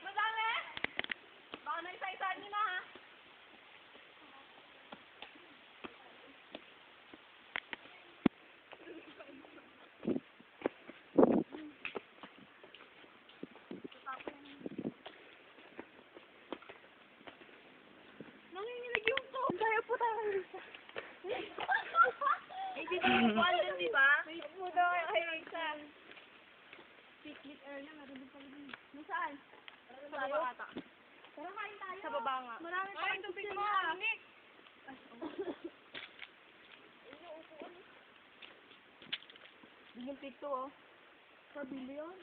Madami? Baka naisa-isaan nyo na, ha? Nanginginig yung to. Tayo po tayo. Hindi ba upuan dun, di ba? May upo daw kayo isa. Picnic area, meron din pala dun. Nasaan? Sa baba ata. Tara, kain tayo. Sa baba nga. Marami pa kayong tubig mo. Nick! Yung picto, oh. Pabili yun.